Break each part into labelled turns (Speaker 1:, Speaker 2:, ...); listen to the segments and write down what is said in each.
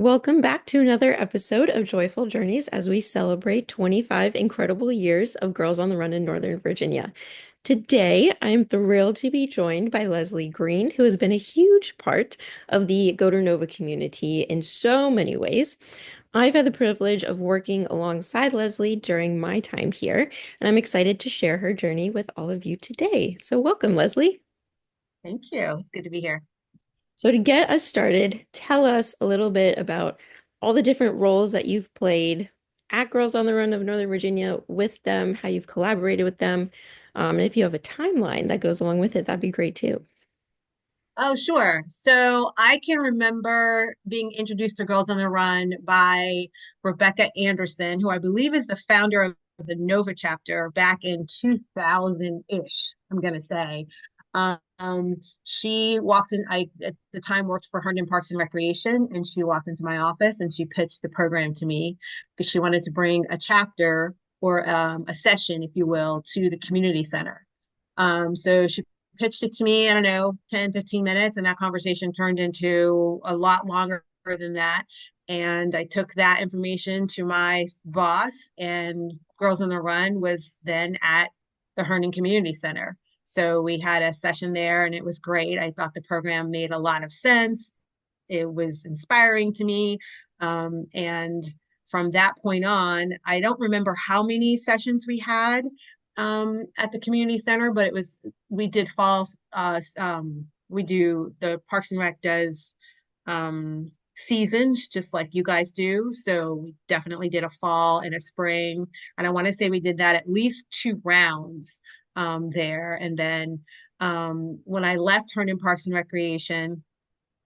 Speaker 1: Welcome back to another episode of Joyful Journeys as we celebrate 25 incredible years of Girls on the Run in Northern Virginia. Today, I am thrilled to be joined by Lesley Green, who has been a huge part of the GOTR NOVA community in so many ways. I've had the privilege of working alongside Lesley during my time here, and I'm excited to share her journey with all of you today. So, welcome, Lesley.
Speaker 2: Thank you. It's good to be here.
Speaker 1: So, to get us started, tell us a little bit about all the different roles that you've played at Girls on the Run of Northern Virginia with them, how you've collaborated with them. And if you have a timeline that goes along with it, that'd be great too.
Speaker 2: Oh, sure. So I can remember being introduced to Girls on the Run by Rebecca Anderson, who I believe is the founder of the Nova chapter back in 2000-ish, I'm going to say. She walked in, I at the time worked for Herndon Parks and Recreation, and she walked into my office and she pitched the program to me because she wanted to bring a chapter or a session, if you will, to the community center. So she pitched it to me, I don't know, 10, 15 minutes, and that conversation turned into a lot longer than that. And I took that information to my boss, and Girls on the Run was then at the Herndon Community Center. So we had a session there, and it was great. I thought the program made a lot of sense. It was inspiring to me. And from that point on, I don't remember how many sessions we had at the community center, but we did fall, we do, the Parks and Rec does seasons just like you guys do. So we definitely did a fall and a spring. And I want to say we did that at least 2 rounds there. And then when I left Herndon Parks and Recreation,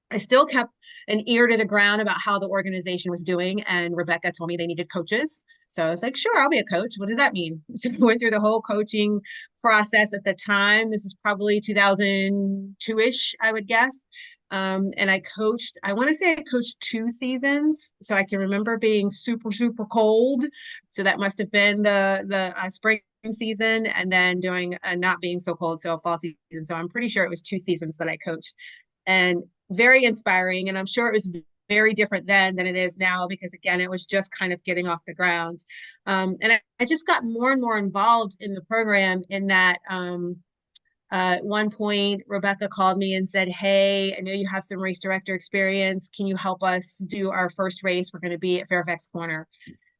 Speaker 2: I still kept an ear to the ground about how the organization was doing. And Rebecca told me they needed coaches. So I was like, sure, I'll be a coach. What does that mean? So we went through the whole coaching process at the time. This is probably 2002-ish, I would guess. And I coached, I want to say I coached 2 seasons. So I can remember being super, super cold. So that must have been the spring season, and then doing not being so cold, so a fall season. So I'm pretty sure it was 2 seasons that I coached. And very inspiring. And I'm sure it was very different then than it is now because, again, it was just kind of getting off the ground. And I just got more and more involved in the program in that at one point, Rebecca called me and said, hey, I know you have some race director experience. Can you help us do our first race? We're going to be at Fairfax Corner.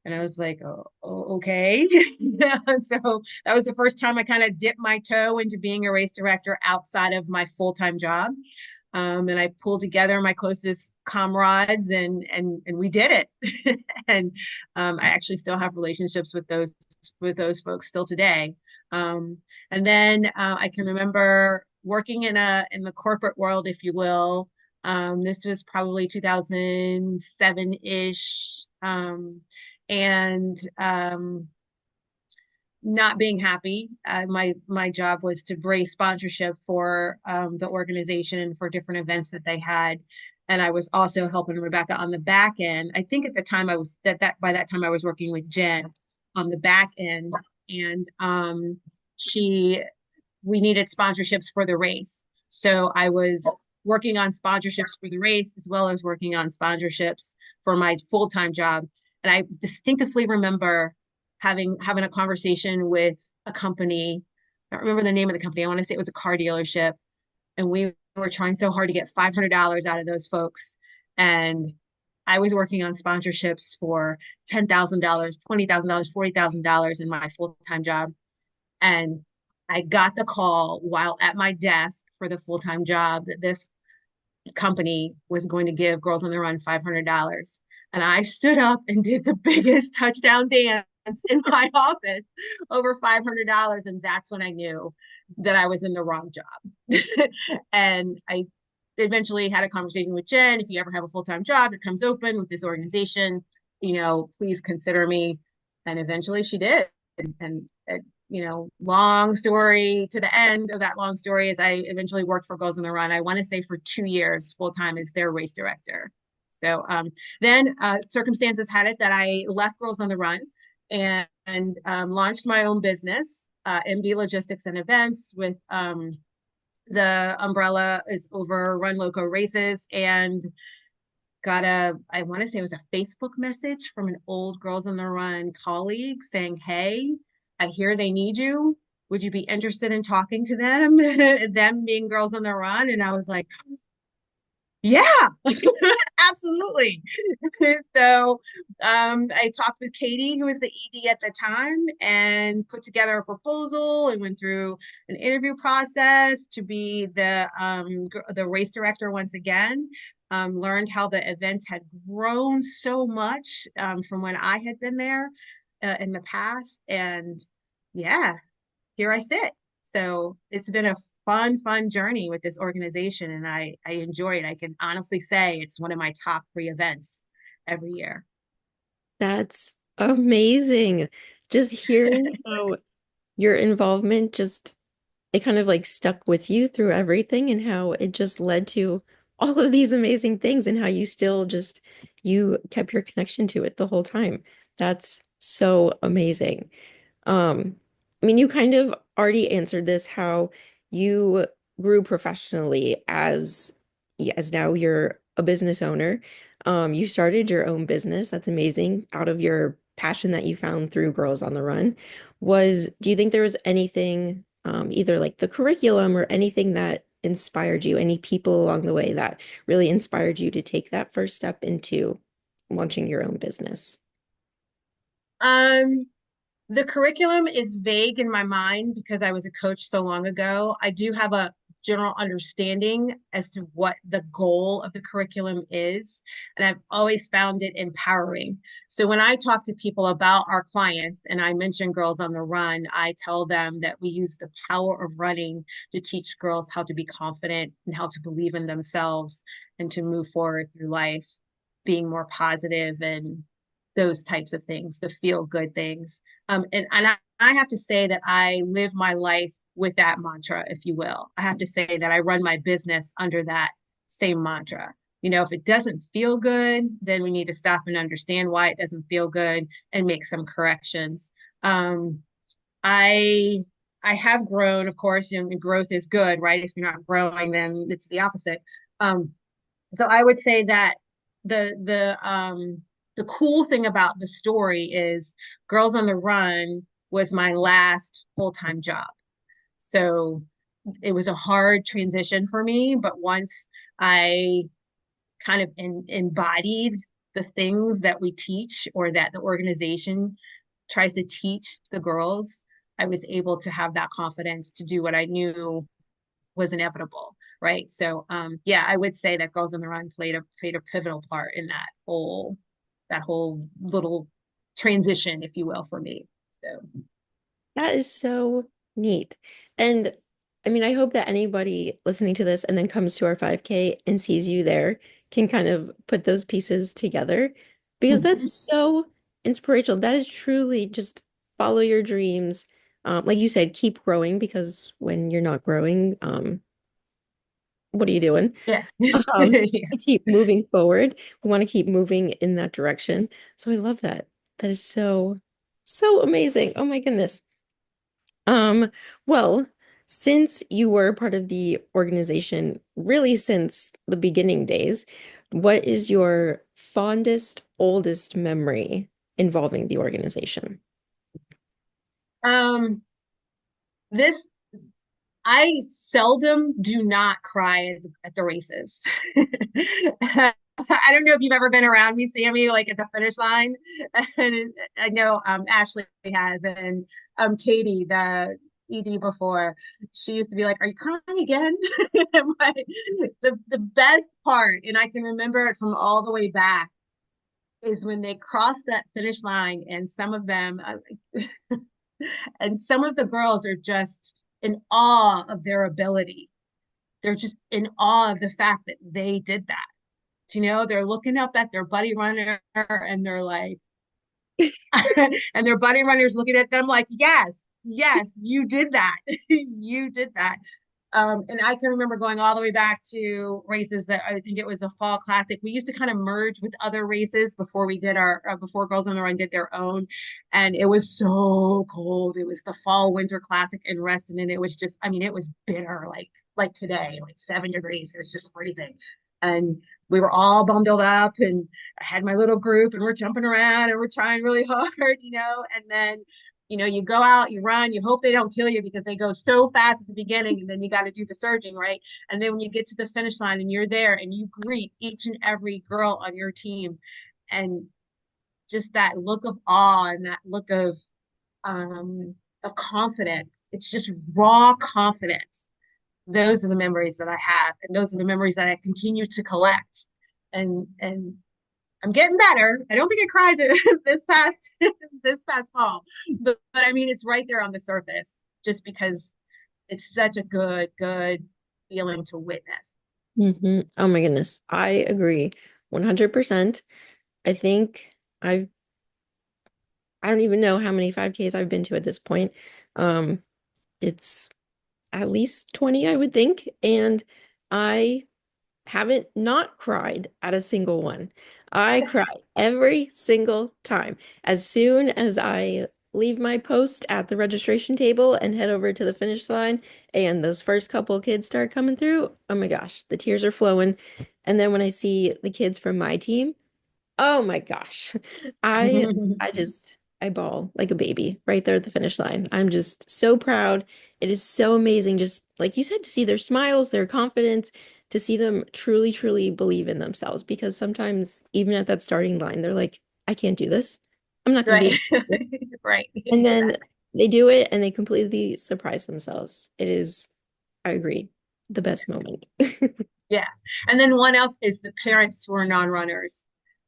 Speaker 2: And I was like, okay. So that was the first time I kind of dipped my toe into being a race director outside of my full-time job. And I pulled together my closest comrades, and we did it. And I actually still have relationships with those folks still today. And then I can remember working in the corporate world, if you will. This was probably 2007-ish. And not being happy. My job was to raise sponsorship for the organization and for different events that they had. And I was also helping Rebecca on the back end. I think at the time I was that by that time I was working with Jen on the back end, and she we needed sponsorships for the race. So I was working on sponsorships for the race as well as working on sponsorships for my full-time job. And I distinctively remember having a conversation with a company. I don't remember the name of the company. I want to say it was a car dealership. And we were trying so hard to get $500 out of those folks. And I was working on sponsorships for $10,000, $20,000, $40,000 in my full-time job. And I got the call while at my desk for the full-time job that this company was going to give Girls on the Run $500. And I stood up and did the biggest touchdown dance in my office over $500. And that's when I knew that I was in the wrong job. And I eventually had a conversation with Jen. If you ever have a full-time job that comes open with this organization, please consider me. And eventually she did. And long story to the end of that long story is I eventually worked for Girls on the Run. I want to say for 2 years full time as their race director. So then circumstances had it that I left Girls on the Run and launched my own business, MD Logistics and Events, with the umbrella is over Run Loco Races. And got I want to say it was a Facebook message from an old Girls on the Run colleague saying, "Hey, I hear they need you. Would you be interested in talking to them?" Them being Girls on the Run. And I was like, yeah, absolutely. So I talked with Katie, who was the ED at the time, and put together a proposal and went through an interview process to be the race director once again. Learned how the events had grown so much from when I had been there in the past. And yeah, here I sit. So it's been a fun journey with this organization, and I enjoy it. I can honestly say it's one of my top three events every year.
Speaker 1: That's amazing. Just hearing how your involvement just it kind of like stuck with you through everything and how it just led to all of these amazing things and how you still just you kept your connection to it the whole time. That's so amazing. Um, I mean, you kind of already answered this, how you grew professionally as now you're a business owner. You started your own business. That's amazing. Out of your passion that you found through Girls on the Run. Do you think there was anything, either like the curriculum or anything that inspired you, any people along the way that really inspired you to take that first step into launching your own business?
Speaker 2: Um, The curriculum is vague in my mind because I was a coach so long ago. I do have a general understanding as to what the goal of the curriculum is, and I've always found it empowering. So when I talk to people about our clients and I mention Girls on the Run, I tell them that we use the power of running to teach girls how to be confident and how to believe in themselves and to move forward through life, being more positive and those types of things, the feel good things. I have to say that I live my life with that mantra, if you will. I have to say that I run my business under that same mantra. You know, if it doesn't feel good, then we need to stop and understand why it doesn't feel good and make some corrections. Um, I I have grown, of course, and growth is good, right? If you're not growing, then it's the opposite. Um, so I would say that the cool thing about the story is Girls on the Run was my last full-time job. So it was a hard transition for me, but once I kind of embodied the things that we teach or that the organization tries to teach the girls, I was able to have that confidence to do what I knew was inevitable, right? So yeah, I would say that Girls on the Run played a pivotal part in that whole little transition, if you will, for me. So
Speaker 1: That is so neat. And I mean, I hope that anybody listening to this and then comes to our 5K and sees you there can kind of put those pieces together because that's so inspirational. That is truly just follow your dreams. Like you said, keep growing because when you're not growing, what are you doing?
Speaker 2: yeah. Yeah.
Speaker 1: We keep moving forward. We want to keep moving in that direction. So I love that. That is so, so amazing. Oh my goodness. Um, well, since you were part of the organization really since the beginning days, what is your fondest, oldest memory involving the organization?
Speaker 2: um this I seldom do not cry at the races. I don't know if you've ever been around me, Sammy, like at the finish line. And I know Ashley has, and Katie, the ED before, she used to be like, "Are you crying again?" But the best part, and I can remember it from all the way back, is when they crossed that finish line, and some of them, and some of the girls are just in awe of their ability. They're just in awe of the fact that they did that. You know, they're looking up at their buddy runner and they're like, and their buddy runner's looking at them like, yes, yes, you did that. You did that. And I can remember going all the way back to races that I think it was a fall classic. We used to kind of merge with other races before we did before Girls on the Run did their own. And it was so cold. It was the fall winter classic in Reston. And it was just, I mean, it was bitter, like today, like 7 degrees. It was just freezing. And we were all bundled up, and I had my little group, and we're jumping around and we're trying really hard, and then you go out, you run, you hope they don't kill you because they go so fast at the beginning, and then you got to do the surging, right? And then when you get to the finish line and you're there and you greet each and every girl on your team, and just that look of awe and that look of confidence. It's just raw confidence. Those are the memories that I have, and those are the memories that I continue to collect. And I'm getting better. I don't think I cried this past this past fall, but I mean it's right there on the surface, just because it's such a good feeling to witness.
Speaker 1: Oh my goodness. I agree 100%. I think I've I don't even know how many 5Ks I've been to at this point. Um, it's at least 20, I would think, and I haven't not cried at a single one. I cry every single time. As soon as I leave my post at the registration table and head over to the finish line, and those first couple kids start coming through, oh my gosh, the tears are flowing. And then when I see the kids from my team, oh my gosh. I I bawl like a baby right there at the finish line. I'm just so proud. It is so amazing, just like you said, to see their smiles, their confidence, to see them truly, truly believe in themselves. Because sometimes even at that starting line, they're like, I can't do this. I'm not gonna be
Speaker 2: Right.
Speaker 1: able to do it.
Speaker 2: Right.
Speaker 1: And then
Speaker 2: Exactly.
Speaker 1: they do it and they completely surprise themselves. It is, I agree, the best moment.
Speaker 2: Yeah. And then one up is the parents who are non-runners,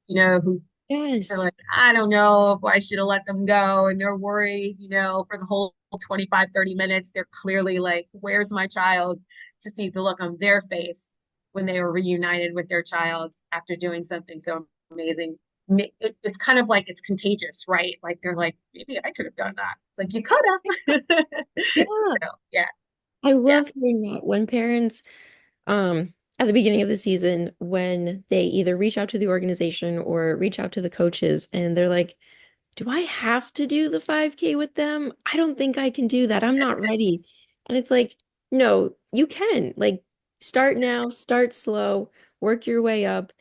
Speaker 2: who are
Speaker 1: Yes.
Speaker 2: like, I don't know if I should have let them go. And they're worried, for the whole 25, 30 minutes. They're clearly like, where's my child? To see the look on their face when they were reunited with their child after doing something so amazing. It's kind of like it's contagious, right? Like they're like, maybe I could have done that. Like you could have.
Speaker 1: Yeah.
Speaker 2: So yeah,
Speaker 1: I
Speaker 2: yeah,
Speaker 1: love hearing that when parents at the beginning of the season when they either reach out to the organization or reach out to the coaches and they're like, do I have to do the 5K with them? I don't think I can do that. I'm not ready. And it's like, no, you can. Like, start now, start slow, work your way up.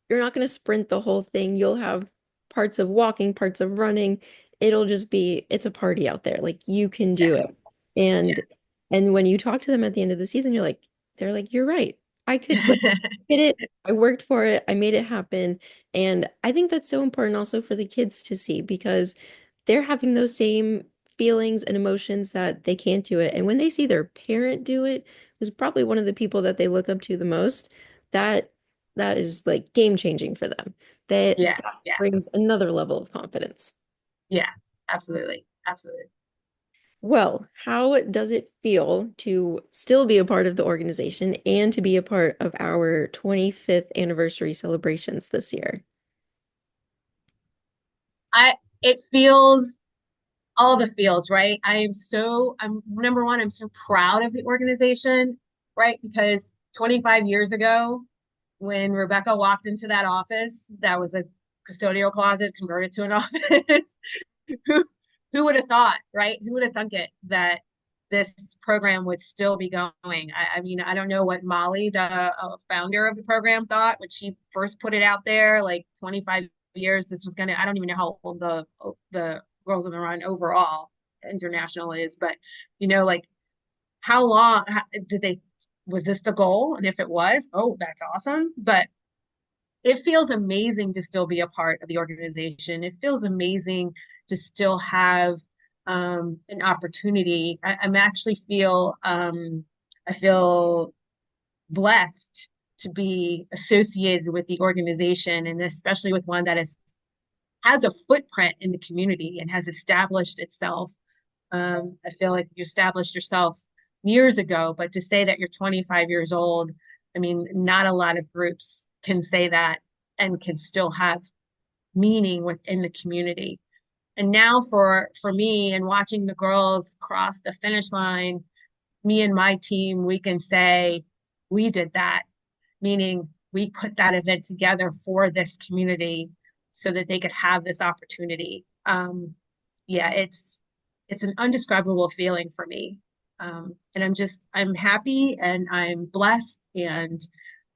Speaker 1: You're not going to sprint the whole thing. You'll have parts of walking, parts of running. It'll just be, it's a party out there. Like you can
Speaker 2: yeah,
Speaker 1: do it.
Speaker 2: yeah.
Speaker 1: And when you talk to them at the end of the season, they're like, you're right. I could like hit it. I worked for it. I made it happen. And I think that's so important also for the kids to see because they're having those same feelings and emotions that they can't do it. And when they see their parent do it, who's probably one of the people that they look up to the most, that that is like game changing for them.
Speaker 2: Yeah,
Speaker 1: That
Speaker 2: yeah,
Speaker 1: brings another level of confidence.
Speaker 2: yeah, absolutely, absolutely.
Speaker 1: Well, how does it feel to still be a part of the organization and to be a part of our 25th anniversary celebrations this year?
Speaker 2: It feels all the feels, right? I'm number one, I'm so proud of the organization, right? Because 25 years ago, when Rebecca walked into that office, that was a custodial closet converted to an office. who who would have thought, right? Who would have thunk it that this program would still be going? I mean, I don't know what Molly, the founder of the program, thought when she first put it out there, like 25 years. This was gonna. I don't even know how old the Girls on the Run overall international is, but like how long did they? Was this the goal? And if it was, oh, that's awesome. But it feels amazing to still be a part of the organization. It feels amazing to still have an opportunity. I'm actually I feel blessed to be associated with the organization, and especially with one that has a footprint in the community and has established itself. I feel like you established yourself years ago, but to say that you're 25 years old, I mean, not a lot of groups can say that and can still have meaning within the community. And now for me and watching the girls cross the finish line, me and my team, we can say we did that, meaning we put that event together for this community so that they could have this opportunity. Yeah, it's an undescribable feeling for me. And I'm happy and I'm blessed and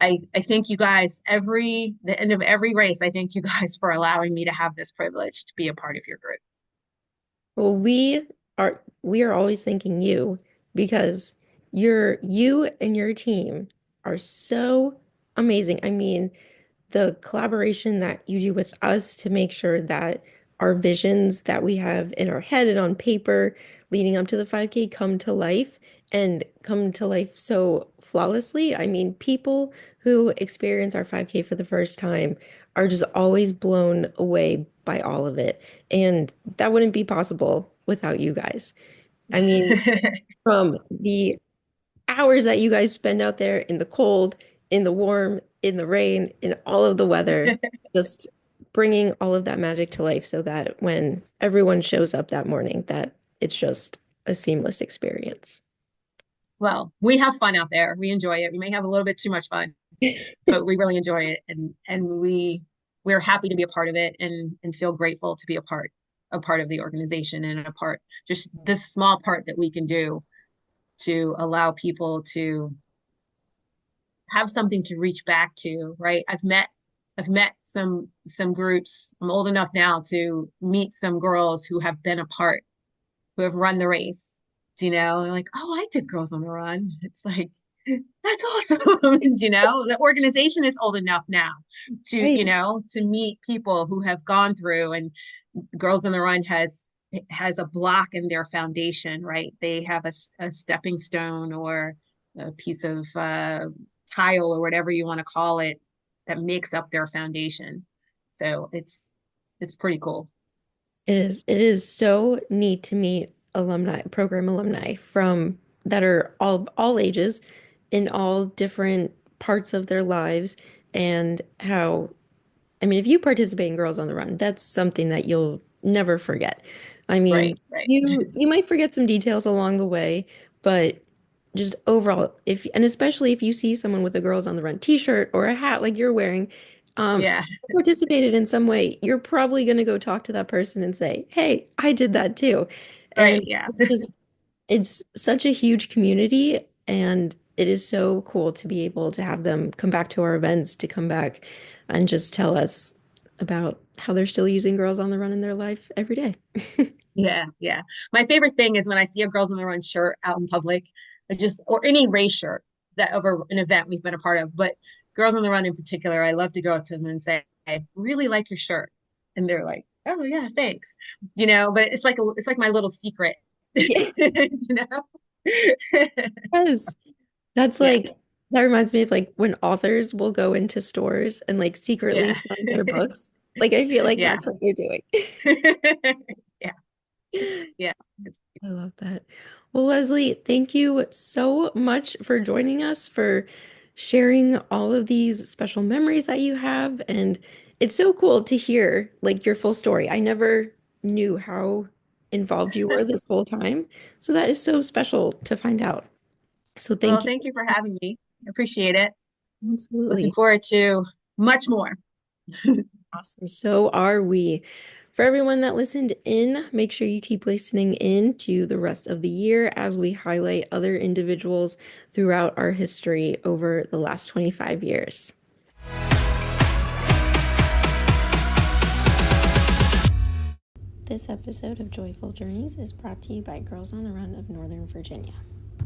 Speaker 2: I thank you guys the end of every race. I thank you guys for allowing me to have this privilege to be a part of your group.
Speaker 1: Well, we are always thanking you because you and your team are so amazing. I mean, the collaboration that you do with us to make sure that our visions that we have in our head and on paper leading up to the 5K come to life and come to life so flawlessly. I mean, people who experience our 5K for the first time are just always blown away by all of it. And that wouldn't be possible without you guys. I mean, from the hours that you guys spend out there in the cold, in the warm, in the rain, in all of the weather, just bringing all of that magic to life so that when everyone shows up that morning, that it's just a seamless experience.
Speaker 2: Well, we have fun out there. We enjoy it. We may have a little bit too much fun, but we really enjoy it, and we're happy to be a part of it, and feel grateful to be a part of the organization, and a part just this small part that we can do to allow people to have something to reach back to, right? I've met some groups. I'm old enough now to meet some girls who have been a part, who have run the race. They're like, oh, I did Girls on the Run. It's like, that's awesome. The organization is old enough now
Speaker 1: Right.
Speaker 2: to meet people who have gone through, and Girls on the Run has a block in their foundation, right? They have a stepping stone or a piece of tile or whatever you want to call it that makes up their foundation. So it's pretty cool.
Speaker 1: It is so neat to meet program alumni from that are all ages in all different parts of their lives and how I mean, if you participate in Girls on the Run, that's something that you'll never forget. I mean,
Speaker 2: Right, right.
Speaker 1: you might forget some details along the way, but just overall, if and especially if you see someone with a Girls on the Run t-shirt or a hat like you're wearing,
Speaker 2: Yeah,
Speaker 1: participated in some way, you're probably going to go talk to that person and say, "Hey, I did that too."
Speaker 2: right,
Speaker 1: And
Speaker 2: yeah.
Speaker 1: it's such a huge community, and it is so cool to be able to have them come back to our events, to come back and just tell us about how they're still using Girls on the Run in their life every day.
Speaker 2: Yeah, yeah. My favorite thing is when I see a Girls on the Run shirt out in public, or any race shirt that over an event we've been a part of, but Girls on the Run in particular, I love to go up to them and say, I really like your shirt. And they're like, oh yeah, thanks. But it's like my little secret.
Speaker 1: Yeah.
Speaker 2: You know?
Speaker 1: Yes. That's
Speaker 2: Yeah,
Speaker 1: like that reminds me of like when authors will go into stores and like secretly
Speaker 2: yeah.
Speaker 1: sign their books. Like I feel like
Speaker 2: Yeah.
Speaker 1: that's what you're doing.
Speaker 2: Yeah. Yeah. It's,
Speaker 1: I love that. Well, Lesley, thank you so much for joining us, for sharing all of these special memories that you have. And it's so cool to hear like your full story. I never knew how involved you were this whole time. So that is so special to find out. So
Speaker 2: well,
Speaker 1: thank you.
Speaker 2: thank you for having me. I appreciate it. Looking
Speaker 1: Absolutely.
Speaker 2: forward to much more.
Speaker 1: Awesome. So are we. For everyone that listened in, make sure you keep listening in to the rest of the year as we highlight other individuals throughout our history over the last 25 years. This episode of Joyful Journeys is brought to you by Girls on the Run of Northern Virginia.